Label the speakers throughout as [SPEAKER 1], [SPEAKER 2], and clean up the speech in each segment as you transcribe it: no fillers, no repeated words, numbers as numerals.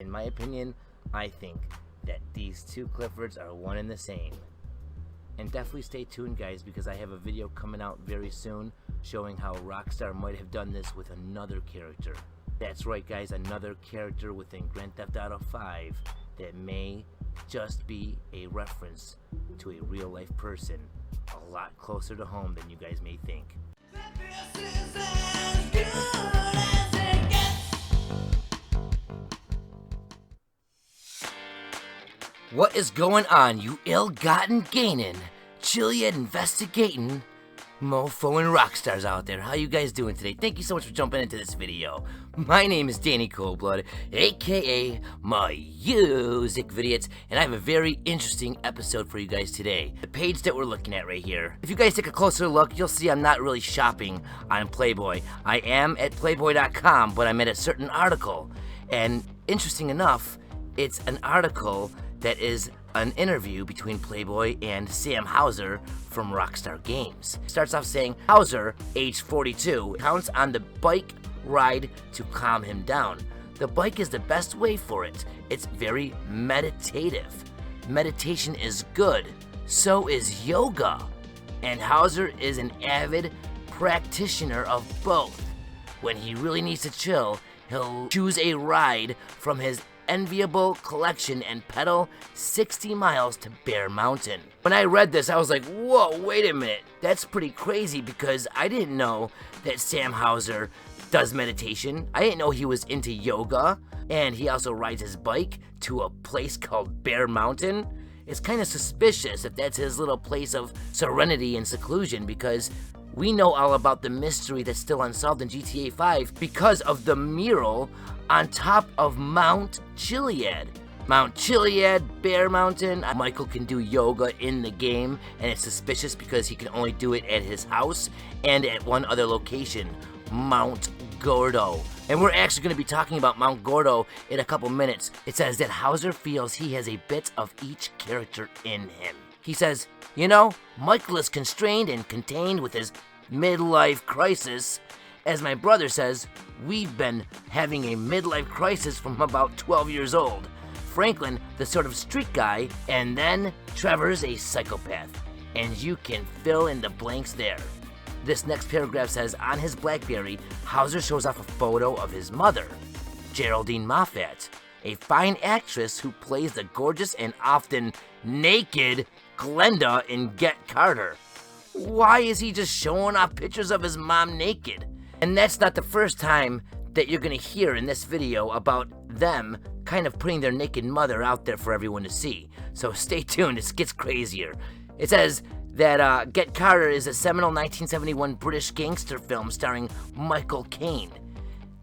[SPEAKER 1] In my opinion, I think that these two Cliffords are one and the same. And definitely stay tuned, guys, because I have a video coming out very soon showing how Rockstar might have done this with another character. That's right, guys, another character within Grand Theft Auto 5 that may just be a reference to a real-life person a lot closer to home than you guys may think. What is going on, you ill-gotten gaining, Chiliad investigating mofo and rockstars out there? How you guys doing today? Thank you so much for jumping into this video. My name is Danny Coldblood, aka Music Vidiots, and I have a very interesting episode for you guys today. The page that we're looking at right here. If you guys take a closer look, you'll see I'm not really shopping on Playboy. I am at playboy.com, but I'm at a certain article. And interesting enough, it's an article that is an interview between Playboy and Sam Hauser from Rockstar Games. Starts off saying, Hauser, age 42, counts on the bike ride to calm him down. The bike is the best way for it. It's very meditative. Meditation is good. So is yoga. And Hauser is an avid practitioner of both. When he really needs to chill, he'll choose a ride from his enviable collection and pedal 60 miles to Bear Mountain. When I read this, I was like, whoa, wait a minute. That's pretty crazy because I didn't know that Sam Hauser does meditation. I didn't know he was into yoga, and he also rides his bike to a place called Bear Mountain. It's kind of suspicious if that's his little place of serenity and seclusion, because we know all about the mystery that's still unsolved in GTA 5 because of the mural on top of Mount Chiliad. Mount Chiliad, Bear Mountain. Michael can do yoga in the game, and it's suspicious because he can only do it at his house and at one other location, Mount Gordo. And we're actually going to be talking about Mount Gordo in a couple minutes. It says that Hauser feels he has a bit of each character in him. He says, you know, Michael is constrained and contained with his midlife crisis. As my brother says, we've been having a midlife crisis from about 12 years old. Franklin, the sort of street guy, and then Trevor's a psychopath. And you can fill in the blanks there. This next paragraph says, on his BlackBerry, Hauser shows off a photo of his mother, Geraldine Moffat, a fine actress who plays the gorgeous and often naked Glenda in Get Carter. Why is he just showing off pictures of his mom naked? And that's not the first time that you're gonna hear in this video about them kind of putting their naked mother out there for everyone to see. So stay tuned, it gets crazier. It says that Get Carter is a seminal 1971 British gangster film starring Michael Caine.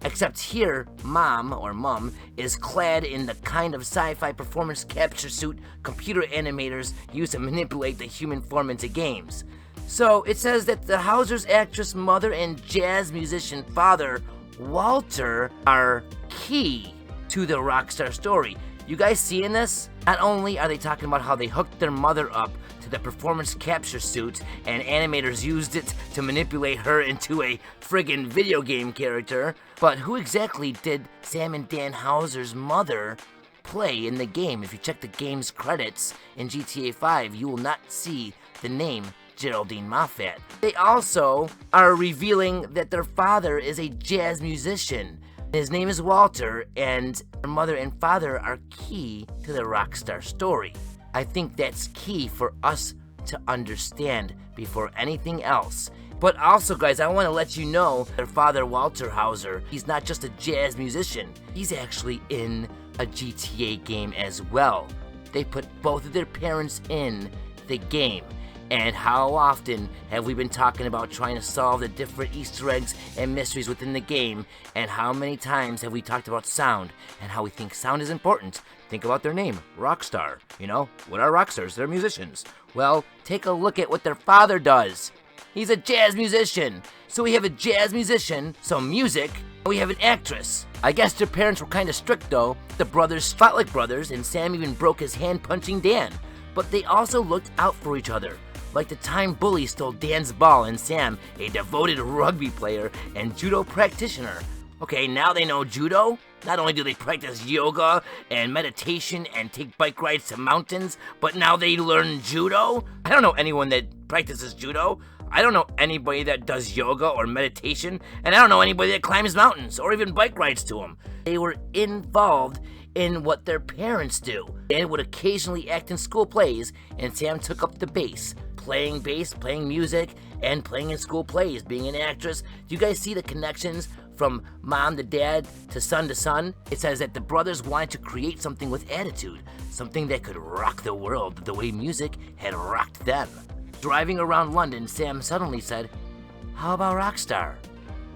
[SPEAKER 1] Except here, Mum is clad in the kind of sci-fi performance capture suit computer animators use to manipulate the human form into games. So it says that the Hauser's actress mother and jazz musician father, Walter, are key to the Rockstar story. You guys seeing this? Not only are they talking about how they hooked their mother up to the performance capture suit and animators used it to manipulate her into a friggin' video game character, but who exactly did Sam and Dan Hauser's mother play in the game? If you check the game's credits in GTA 5, you will not see the name Geraldine Moffat. They also are revealing that their father is a jazz musician. His name is Walter, and their mother and father are key to the Rockstar story. I think that's key for us to understand before anything else. But also, guys, I want to let you know their father, Walter Hauser, he's not just a jazz musician. He's actually in a GTA game as well. They put both of their parents in the game. And how often have we been talking about trying to solve the different Easter eggs and mysteries within the game, and how many times have we talked about sound and how we think sound is important? Think about their name, Rockstar. You know, what are rockstars? They're musicians. Well, take a look at what their father does. He's a jazz musician. So we have a jazz musician, some music, and we have an actress. I guess their parents were kind of strict though. The brothers fought like brothers, and Sam even broke his hand punching Dan. But they also looked out for each other. Like the time Bully stole Dan's ball and Sam, a devoted rugby player and judo practitioner, Okay, now they know judo. Not only do they practice yoga and meditation and take bike rides to mountains, but now they learn judo? I don't know anyone that practices judo. I don't know anybody that does yoga or meditation, and I don't know anybody that climbs mountains or even bike rides to them. They were involved in what their parents do. Dan would occasionally act in school plays, and Sam took up the bass, playing music, and playing in school plays, being an actress. Do you guys see the connections from mom to dad to son? It says that the brothers wanted to create something with attitude, something that could rock the world the way music had rocked them. Driving around London, Sam suddenly said, "How about Rockstar?"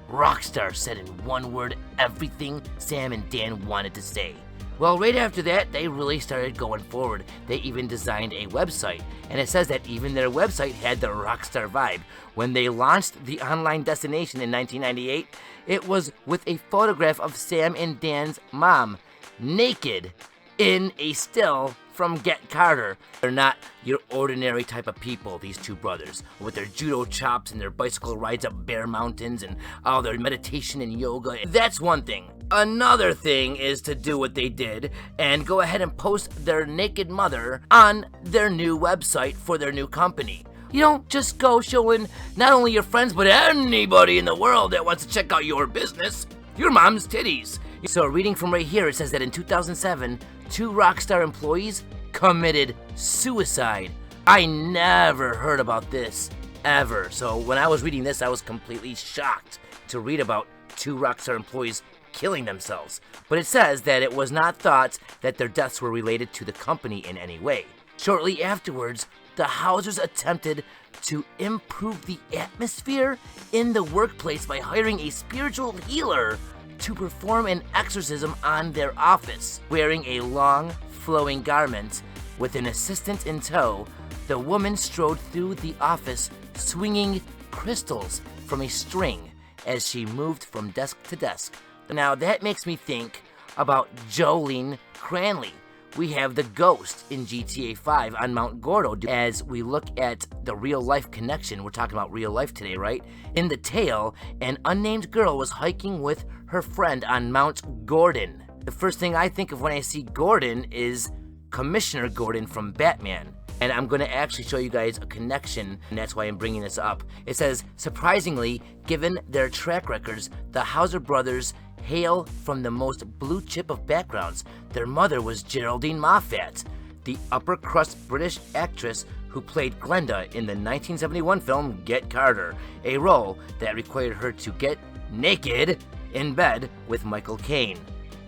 [SPEAKER 1] Rockstar said in one word everything Sam and Dan wanted to say. Well, right after that, they really started going forward. They even designed a website, and it says that even their website had the Rockstar vibe. When they launched the online destination in 1998, it was with a photograph of Sam and Dan's mom, naked, in a still from Get Carter. They're not your ordinary type of people, these two brothers, with their judo chops and their bicycle rides up bare mountains and all their meditation and yoga. That's one thing. Another thing is to do what they did and go ahead and post their naked mother on their new website for their new company. You don't just go showing not only your friends, but anybody in the world that wants to check out your business, your mom's titties. So reading from right here, it says that in 2007, 2 Rockstar employees committed suicide. I never heard about this, ever. So when I was reading this, I was completely shocked to read about 2 Rockstar employees killing themselves. But it says that it was not thought that their deaths were related to the company in any way. Shortly afterwards, the Housers attempted to improve the atmosphere in the workplace by hiring a spiritual healer to perform an exorcism on their office. Wearing a long, flowing garment with an assistant in tow, the woman strode through the office swinging crystals from a string as she moved from desk to desk. Now that makes me think about Jolene Cranley. We have the ghost in GTA 5 on Mount Gordo. As we look at the real life connection, we're talking about real life today, right? In the tale, an unnamed girl was hiking with her friend on Mount Gordon. The first thing I think of when I see Gordon is Commissioner Gordon from Batman. And I'm going to actually show you guys a connection, and that's why I'm bringing this up. It says, surprisingly, given their track records, the Hauser brothers hail from the most blue chip of backgrounds. Their mother was Geraldine Moffat, the upper crust British actress who played Glenda in the 1971 film Get Carter, a role that required her to get naked in bed with Michael Caine.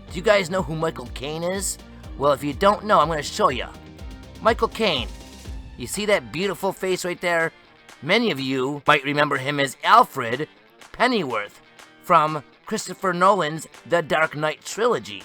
[SPEAKER 1] Do you guys know who Michael Caine is? Well, if you don't know, I'm going to show you. Michael Caine. You see that beautiful face right there? Many of you might remember him as Alfred Pennyworth from Christopher Nolan's The Dark Knight trilogy.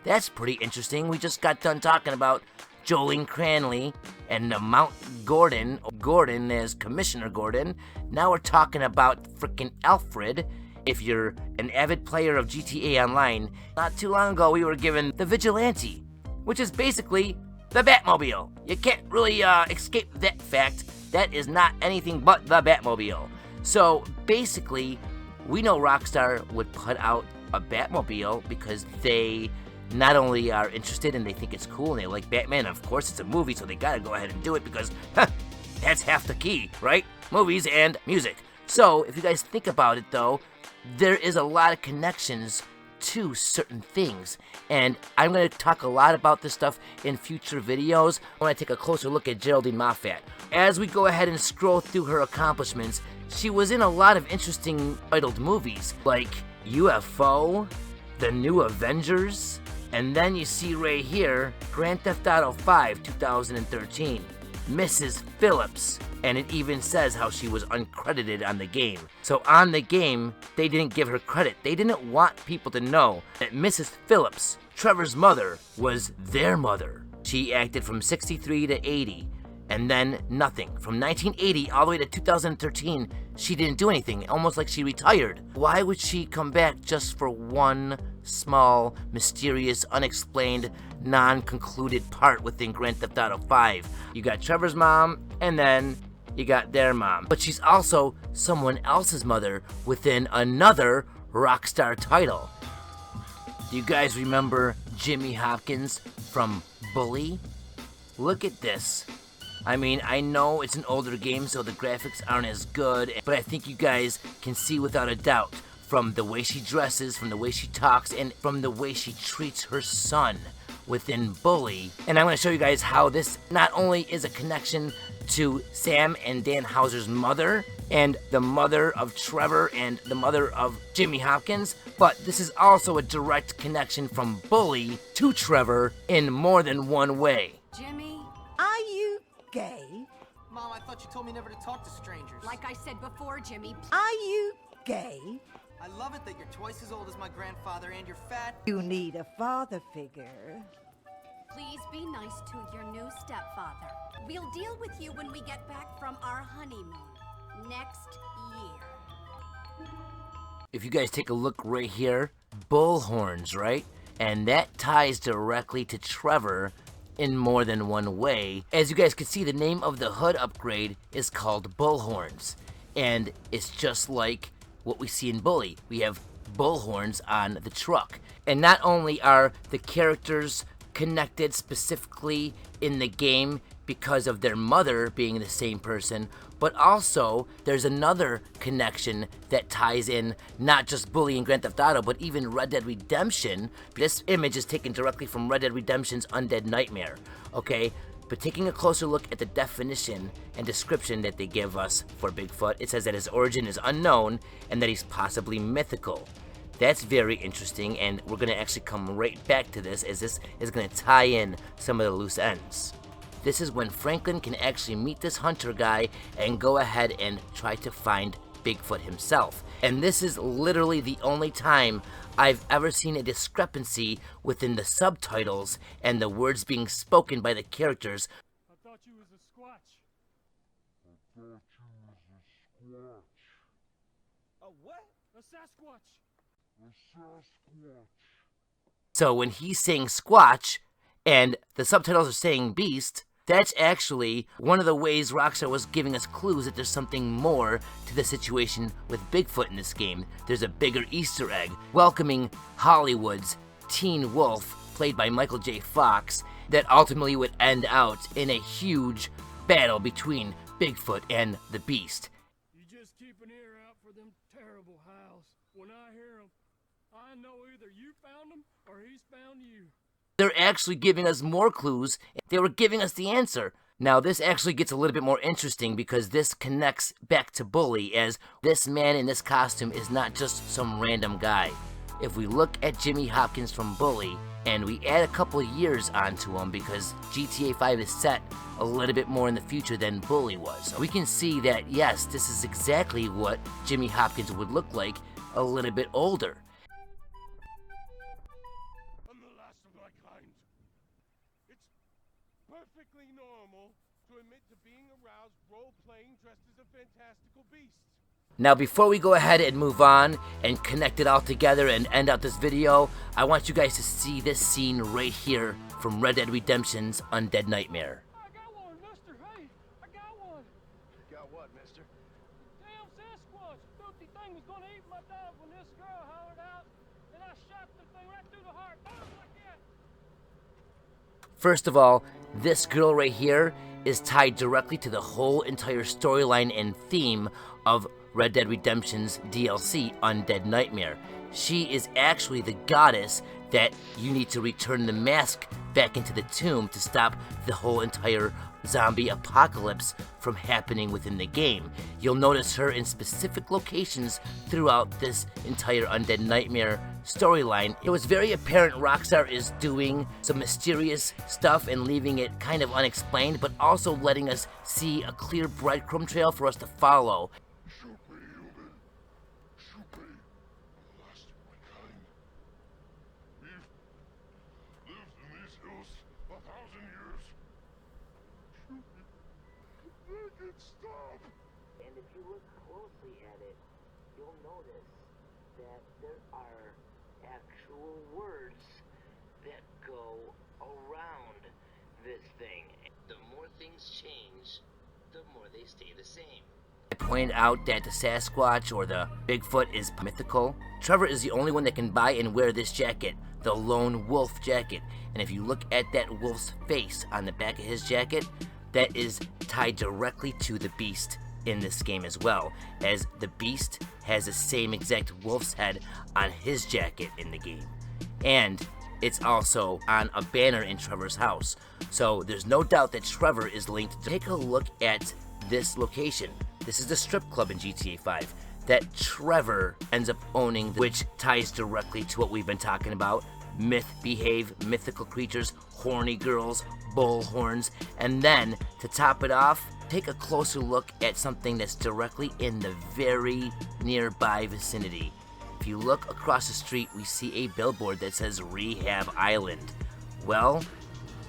[SPEAKER 1] That's pretty interesting. We just got done talking about Jolene Cranley and the Mount Gordon as Commissioner Gordon. Now we're talking about frickin' Alfred. If you're an avid player of GTA Online, not too long ago we were given the Vigilante, which is basically the Batmobile. You can't really escape that fact. That is not anything but the Batmobile. So basically, we know Rockstar would put out a Batmobile because they not only are interested and they think it's cool and they like Batman. Of course, it's a movie, so they gotta go ahead and do it because that's half the key, right? Movies and music. So if you guys think about it, though, there is a lot of connections to certain things, and I'm going to talk a lot about this stuff in future videos. I want to take a closer look at Geraldine Moffat. As we go ahead and scroll through her accomplishments, she was in a lot of interesting titled movies like UFO, The New Avengers, and then you see right here Grand Theft Auto 5 2013, Mrs. Phillips, and it even says how she was uncredited on the game. So on the game, they didn't give her credit. They didn't want people to know that Mrs. Phillips, Trevor's mother, was their mother. She acted from 63 to 80, and then nothing. From 1980 all the way to 2013, she didn't do anything, almost like she retired. Why would she come back just for one small, mysterious, unexplained, non-concluded part within Grand Theft Auto 5? You got Trevor's mom, and then you got their mom. But she's also someone else's mother within another Rockstar title. Do you guys remember Jimmy Hopkins from Bully? Look at this. I mean, I know it's an older game, so the graphics aren't as good, but I think you guys can see without a doubt from the way she dresses, from the way she talks, and from the way she treats her son within Bully. And I'm going to show you guys how this not only is a connection to Sam and Dan Houser's mother, and the mother of Trevor and the mother of Jimmy Hopkins, but this is also a direct connection from Bully to Trevor in more than one way.
[SPEAKER 2] Jimmy?
[SPEAKER 3] Are you gay?
[SPEAKER 4] Mom, I thought you told me never to talk to strangers.
[SPEAKER 2] Like I said before, Jimmy.
[SPEAKER 3] Are you gay?
[SPEAKER 4] I love it that you're twice as old as my grandfather and you're fat.
[SPEAKER 3] You need a father figure.
[SPEAKER 2] Please be nice to your new stepfather. We'll deal with you when we get back from our honeymoon next year.
[SPEAKER 1] If you guys take a look right here, bull horns, right? And that ties directly to Trevor in more than one way. As you guys can see, the name of the hood upgrade is called Bullhorns, and it's just like what we see in Bully. We have bullhorns on the truck. And not only are the characters connected specifically in the game because of their mother being the same person, but also there's another connection that ties in not just Bully and Grand Theft Auto, but even Red Dead Redemption. This image is taken directly from Red Dead Redemption's Undead Nightmare, okay? But taking a closer look at the definition and description that they give us for Bigfoot, it says that his origin is unknown and that he's possibly mythical. That's very interesting, and we're going to actually come right back to this, as this is going to tie in some of the loose ends. This is when Franklin can actually meet this hunter guy and go ahead and try to find Bigfoot himself. And this is literally the only time I've ever seen a discrepancy within the subtitles and the words being spoken by the characters.
[SPEAKER 5] I thought you was a squatch. I thought you was a squatch.
[SPEAKER 4] A what?
[SPEAKER 5] A Sasquatch. A Sasquatch.
[SPEAKER 1] So when he's saying Squatch and the subtitles are saying Beast, that's actually one of the ways Rockstar was giving us clues that there's something more to the situation with Bigfoot in this game. There's a bigger Easter egg, welcoming Hollywood's Teen Wolf, played by Michael J. Fox, that ultimately would end out in a huge battle between Bigfoot and the Beast.
[SPEAKER 5] You just keep an ear out for them terrible howls. When I hear them, I know either you found them or he's found you.
[SPEAKER 1] They're actually giving us more clues. They were giving us the answer. Now, this actually gets a little bit more interesting because this connects back to Bully, as this man in this costume is not just some random guy. If we look at Jimmy Hopkins from Bully, and we add a couple of years onto him because GTA 5 is set a little bit more in the future than Bully was, we can see that, yes, this is exactly what Jimmy Hopkins would look like a little bit older.
[SPEAKER 5] Perfectly normal to admit to being aroused role-playing dressed as a fantastical beast.
[SPEAKER 1] Now, before we go ahead and move on and connect it all together and end out this video, I want you guys to see this scene right here from Red Dead Redemption's Undead Nightmare.
[SPEAKER 5] I got one, mister. Hey, I got one.
[SPEAKER 6] You got what, mister?
[SPEAKER 5] Damn Sasquatch. Filthy thing was gonna eat my dog when this girl hollered out, and I shot the thing right through the heart. Boom, like that.
[SPEAKER 1] First of all, this girl right here is tied directly to the whole entire storyline and theme of Red Dead Redemption's DLC, Undead Nightmare. She is actually the goddess that you need to return the mask back into the tomb to stop the whole entire zombie apocalypse from happening within the game. You'll notice her in specific locations throughout this entire Undead Nightmare storyline. It was very apparent Rockstar is doing some mysterious stuff and leaving it kind of unexplained, but also letting us see a clear breadcrumb trail for us to follow.
[SPEAKER 7] And if you look closely at it, you'll notice that there are actual words that go around this thing. The more things change, the more they stay the same.
[SPEAKER 1] pointed out that the Sasquatch or the Bigfoot is mythical, Trevor is the only one that can buy and wear this jacket, the Lone Wolf jacket. And if you look at that wolf's face on the back of his jacket, that is tied directly to the beast in this game as well, as the beast has the same exact wolf's head on his jacket in the game. And it's also on a banner in Trevor's house. So there's no doubt that Trevor is linked. Take a look at this location. This is the strip club in GTA 5 that Trevor ends up owning, which ties directly to what we've been talking about. Myth, behave, mythical creatures, horny girls, bull horns, and then to top it off, take a closer look at something that's directly in the very nearby vicinity. If you look across the street, we see a billboard that says Rehab Island. Well,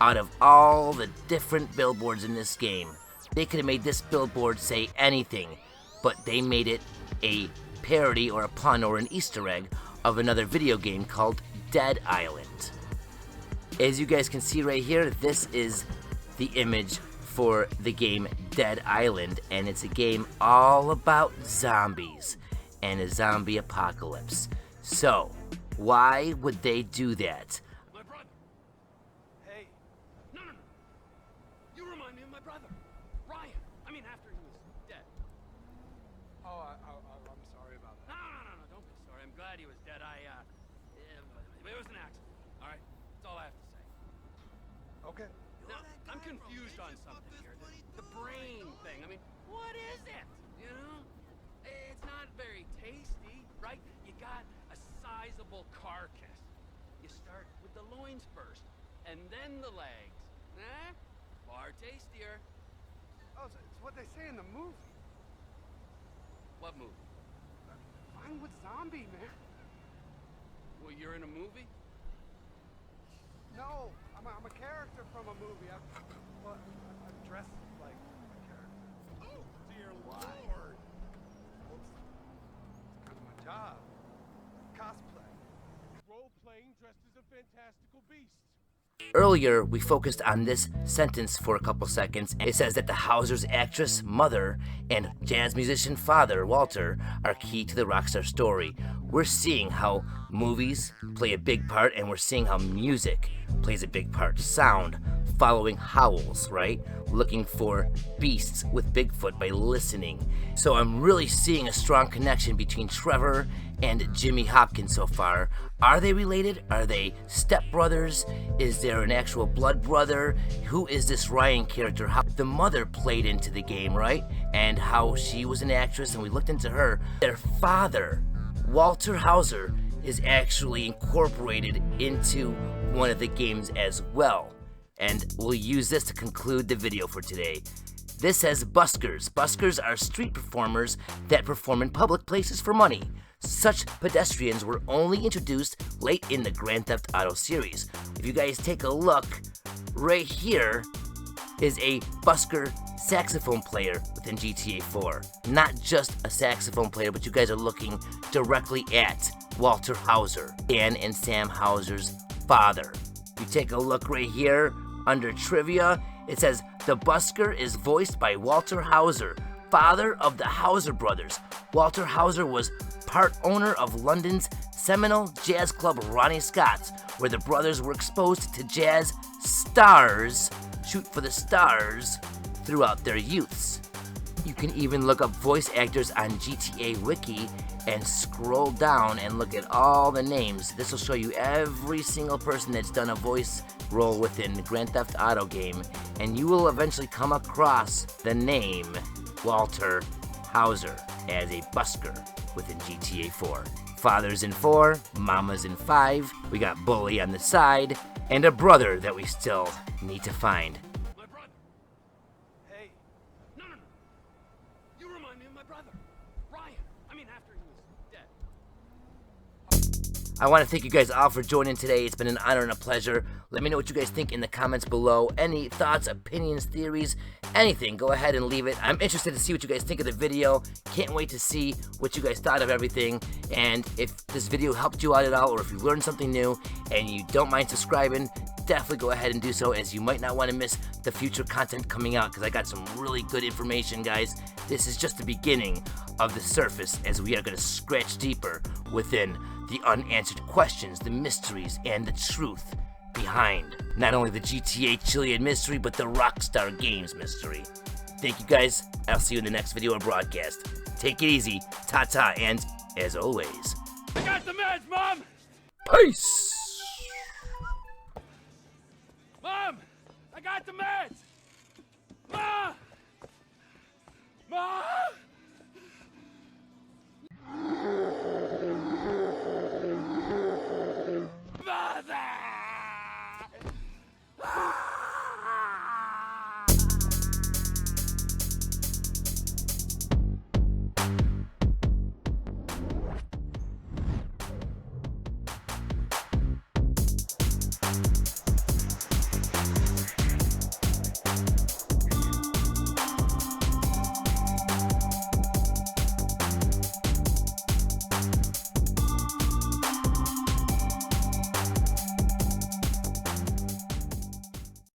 [SPEAKER 1] out of all the different billboards in this game, they could have made this billboard say anything, but they made it a parody or a pun or an Easter egg of another video game called Dead Island. As you guys can see right here, this is the image for the game Dead Island, and it's a game all about zombies and a zombie apocalypse. So, why would they do that?
[SPEAKER 5] My brother. Hey. No. You remind me of my brother, Ryan. I mean, after he was dead.
[SPEAKER 6] Oh, I'm sorry about that.
[SPEAKER 5] No. Don't be sorry. I'm glad he was dead. It was an accident. All right. That's all I have to say.
[SPEAKER 6] Okay.
[SPEAKER 5] Now, I'm confused on something here. The brain thing. I mean, what is it? You know? It's not very tasty, right? You got a sizable carcass. You start with the loins first, and then the legs. Eh? Far tastier.
[SPEAKER 6] Oh, so it's what they say in the movie.
[SPEAKER 5] What movie?
[SPEAKER 6] Fine with zombie, man.
[SPEAKER 5] Well, you're in a movie?
[SPEAKER 6] No, I'm a character from a movie. I'm dressed like a character.
[SPEAKER 8] Oh, dear Lord.
[SPEAKER 6] Well, it's kind of my job. Cosplay.
[SPEAKER 8] Role-playing dressed as a fantastical beast.
[SPEAKER 1] Earlier, we focused on this sentence for a couple seconds, and it says that the Hauser's actress mother and jazz musician father, Walter, are key to the Rockstar story. We're seeing how movies play a big part, and we're seeing how music plays a big part. Sound, following howls, right? Looking for beasts with Bigfoot by listening. So I'm really seeing a strong connection between Trevor and Jimmy Hopkins so far. Are they related? Are they stepbrothers? Is there an actual blood brother? Who is this Ryan character? How the mother played into the game, right? And how she was an actress, and we looked into her. Their father, Walter Hauser, is actually incorporated into one of the games as well. And we'll use this to conclude the video for today. This says buskers. Buskers are street performers that perform in public places for money. Such pedestrians were only introduced late in the Grand Theft Auto series. If you guys take a look, right here is a busker saxophone player within GTA 4. Not just a saxophone player, but you guys are looking directly at Walter Hauser, Dan and Sam Hauser's father. You take a look right here under trivia, it says the busker is voiced by Walter Hauser, father of the Hauser brothers. Walter Hauser was part owner of London's seminal jazz club Ronnie Scott's, where the brothers were exposed to jazz stars, shoot for the stars, throughout their youths. You can even look up voice actors on GTA Wiki and scroll down and look at all the names. This will show you every single person that's done a voice role within the Grand Theft Auto game, and you will eventually come across the name Walter Hauser as a busker within GTA 4. Father's in 4, mama's in 5, we got Bully on the side, and a brother that we still need to find.
[SPEAKER 5] My brother.
[SPEAKER 6] Hey.
[SPEAKER 5] No. You remind me of my brother, Ryan. I mean, after he was dead.
[SPEAKER 1] I want to thank you guys all for joining today. It's been an honor and a pleasure. Let me know what you guys think in the comments below. Any thoughts, opinions, theories, anything, go ahead and leave it. I'm interested to see what you guys think of the video. Can't wait to see what you guys thought of everything. And if this video helped you out at all, or if you learned something new and you don't mind subscribing, definitely go ahead and do so, as you might not want to miss the future content coming out, because I got some really good information, guys. This is just the beginning of the surface, as we are going to scratch deeper within the unanswered questions, the mysteries, and the truth behind not only the GTA Chilean mystery, but the Rockstar Games mystery. Thank you guys. I'll see you in the next video or broadcast. Take it easy, ta-ta, and as always,
[SPEAKER 5] I got the meds, Mom!
[SPEAKER 1] peace!
[SPEAKER 5] Mom! I got the meds!